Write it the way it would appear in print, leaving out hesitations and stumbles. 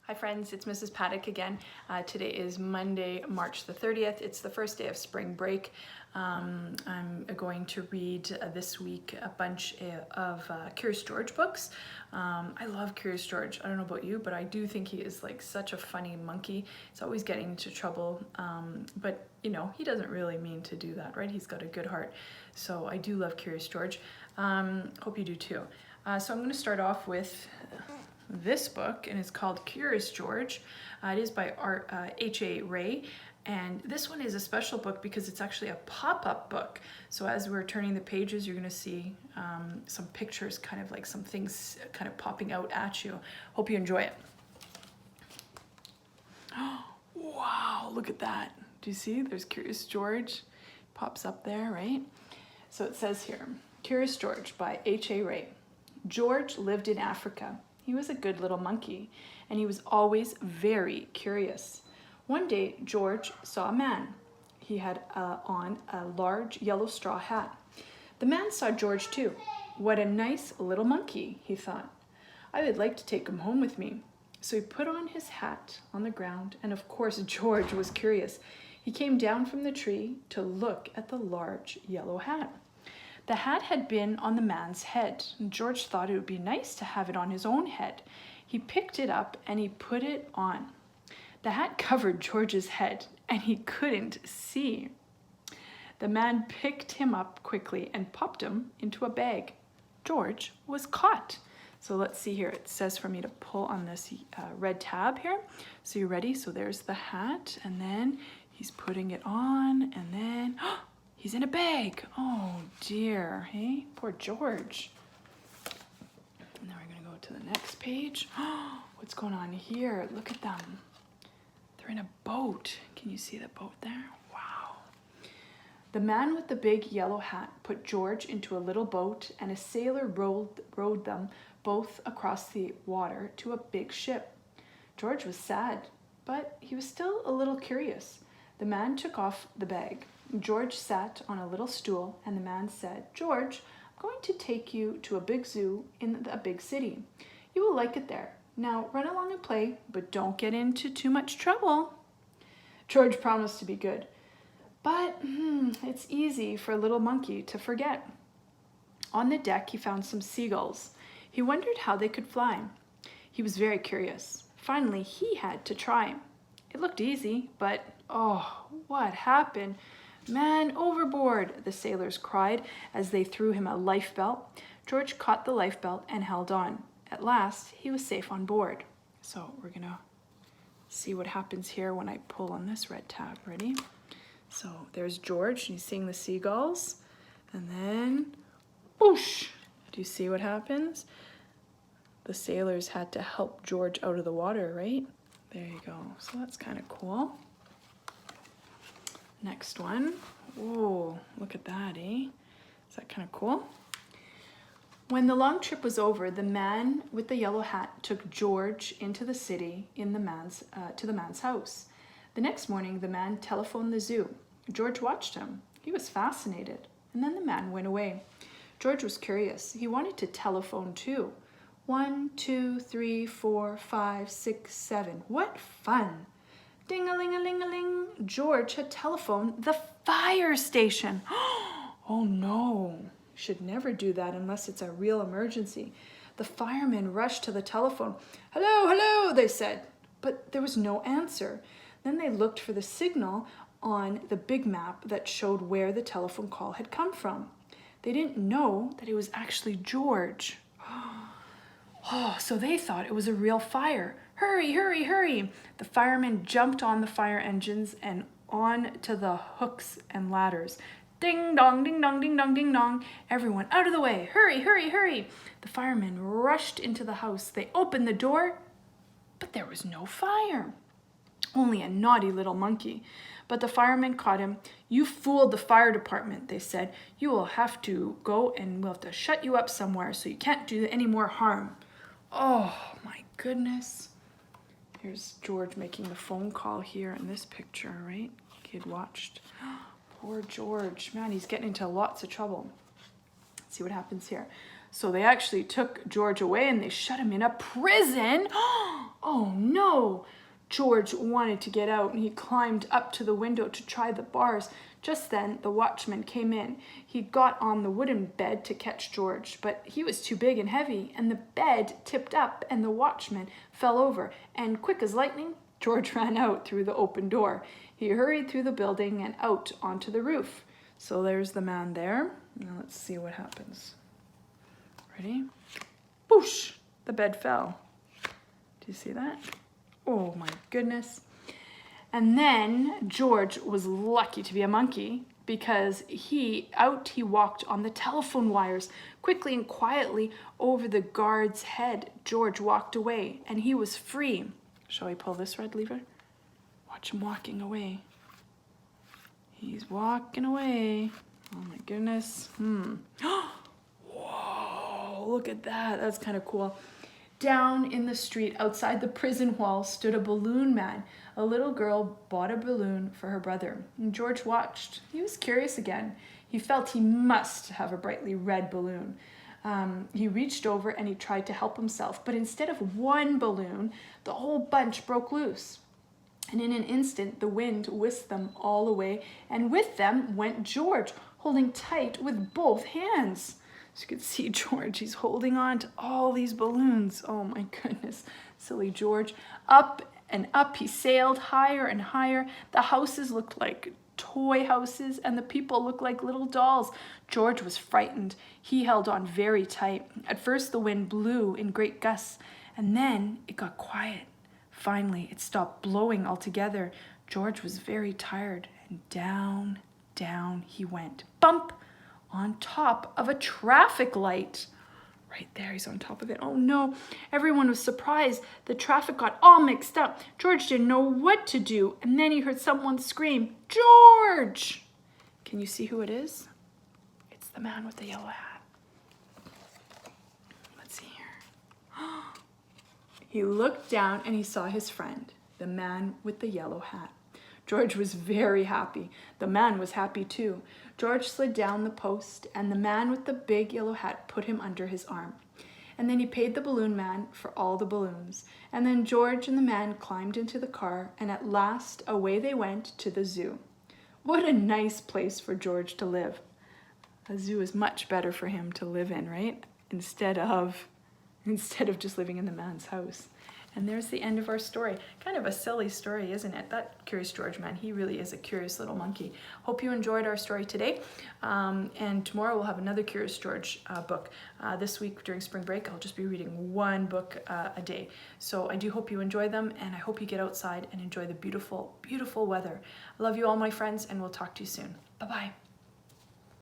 Hi friends, it's Mrs. Paddock again. Today is Monday, March the 30th. It's the first day of spring break. I'm going to read this week a bunch of Curious George books. I love Curious George. I don't know about you, but I do think he is like such a funny monkey. He's always getting into trouble, but you know, he doesn't really mean to do that, right? He's got a good heart. So I do love Curious George. Hope you do too. So I'm going to start off with this book, and it's called Curious George. It is by H.A. Rey, and this one is a special book because it's actually a pop-up book. So as we're turning the pages, you're going to see some pictures, kind of like some things kind of popping out at you. Hope you enjoy it. Wow, look at that. Do you see? There's Curious George. Pops up there, right? So it says here, Curious George by H.A. Rey. George lived in Africa. He was a good little monkey, and he was always very curious. One day, George saw a man. He had on a large yellow straw hat. The man saw George too. What a nice little monkey, he thought. I would like to take him home with me. So he put on his hat on the ground, and of course George was curious. He came down from the tree to look at the large yellow hat. The hat had been on the man's head, and George thought it would be nice to have it on his own head. He picked it up and he put it on. The hat covered George's head, and he couldn't see. The man picked him up quickly and popped him into a bag. George was caught. So let's see here. It says for me to pull on this red tab here. So you ready? So there's the hat, and then he's putting it on, and then he's in a bag. Oh dear, hey, poor George. And now we're gonna go to the next page. What's going on here? Look at them. They're in a boat. Can you see the boat there? Wow. The man with the big yellow hat put George into a little boat, and a sailor rowed them both across the water to a big ship. George was sad, but he was still a little curious. The man took off the bag. George sat on a little stool, and the man said, George, I'm going to take you to a big zoo in a big city. You will like it there. Now run along and play, but don't get into too much trouble. George promised to be good, but it's easy for a little monkey to forget. On the deck, he found some seagulls. He wondered how they could fly. He was very curious. Finally, he had to try. It looked easy, but oh, what happened? Man overboard, the sailors cried as they threw him a life belt. George caught the life belt and held on. At last, he was safe on board. So we're gonna see what happens here when I pull on this red tab. Ready? So there's George, and he's seeing the seagulls. And then, whoosh! Do you see what happens? The sailors had to help George out of the water, right? There you go. So that's kind of cool. Next one. Whoa, look at that, eh? Is that kind of cool? When the long trip was over, the man with the yellow hat took George into the city to the man's house. The next morning, the man telephoned the zoo. George watched him. He was fascinated, and then the man went away. George was curious. He wanted to telephone too. 1, 2, 3, 4, 5, 6, 7. What fun! Ding-a-ling-a-ling-a-ling. George had telephoned the fire station. Oh no, you should never do that unless it's a real emergency. The firemen rushed to the telephone. Hello, hello, they said, but there was no answer. Then they looked for the signal on the big map that showed where the telephone call had come from. They didn't know that it was actually George. Oh, so they thought it was a real fire. Hurry, hurry, hurry. The firemen jumped on the fire engines and on to the hooks and ladders. Ding dong, ding dong, ding dong, ding dong. Everyone out of the way. Hurry, hurry, hurry. The firemen rushed into the house. They opened the door, but there was no fire. Only a naughty little monkey. But the firemen caught him. You fooled the fire department, they said. You will have to go, and we'll have to shut you up somewhere so you can't do any more harm. Oh my goodness. Here's George making the phone call here in this picture, right? Kid watched. Poor George. Man, he's getting into lots of trouble. Let's see what happens here. So they actually took George away and they shut him in a prison. Oh Oh no! George wanted to get out and he climbed up to the window to try the bars. Just then, the watchman came in. He got on the wooden bed to catch George, but he was too big and heavy, and the bed tipped up and the watchman fell over, and quick as lightning, George ran out through the open door. He hurried through the building and out onto the roof. So there's the man there. Now let's see what happens. Ready? Boosh! The bed fell. Do you see that? Oh my goodness. And then George was lucky to be a monkey because he walked on the telephone wires. Quickly and quietly over the guard's head, George walked away and he was free. Shall we pull this red lever? Watch him walking away. He's walking away. Oh my goodness. Whoa, look at that. That's kind of cool. Down in the street outside the prison wall stood a balloon man. A little girl bought a balloon for her brother. And George watched. He was curious again. He felt he must have a brightly red balloon. He reached over and he tried to help himself, but instead of one balloon, the whole bunch broke loose. And in an instant, the wind whisked them all away, and with them went George, holding tight with both hands. So you could see George, he's holding on to all these balloons. Oh my goodness, silly George. Up and up he sailed, higher and higher. The houses looked like toy houses and the people looked like little dolls. George was frightened. He held on very tight. At first the wind blew in great gusts and then it got quiet. Finally it stopped blowing altogether. George was very tired and down, down he went. Bump! On top of a traffic light. Right there, he's on top of it. Oh no, everyone was surprised. The traffic got all mixed up. George didn't know what to do. And then he heard someone scream, George! Can you see who it is? It's the man with the yellow hat. Let's see here. He looked down and he saw his friend, the man with the yellow hat. George was very happy. The man was happy too. George slid down the post and the man with the big yellow hat put him under his arm. And then he paid the balloon man for all the balloons. And then George and the man climbed into the car and at last away they went to the zoo. What a nice place for George to live. A zoo is much better for him to live in, right? Instead of just living in the man's house. And there's the end of our story. Kind of a silly story, isn't it? That Curious George man, he really is a curious little monkey. Hope you enjoyed our story today. And tomorrow we'll have another Curious George book. This week during spring break, I'll just be reading one book a day. So I do hope you enjoy them, and I hope you get outside and enjoy the beautiful, beautiful weather. I love you all, my friends, and we'll talk to you soon. Bye-bye.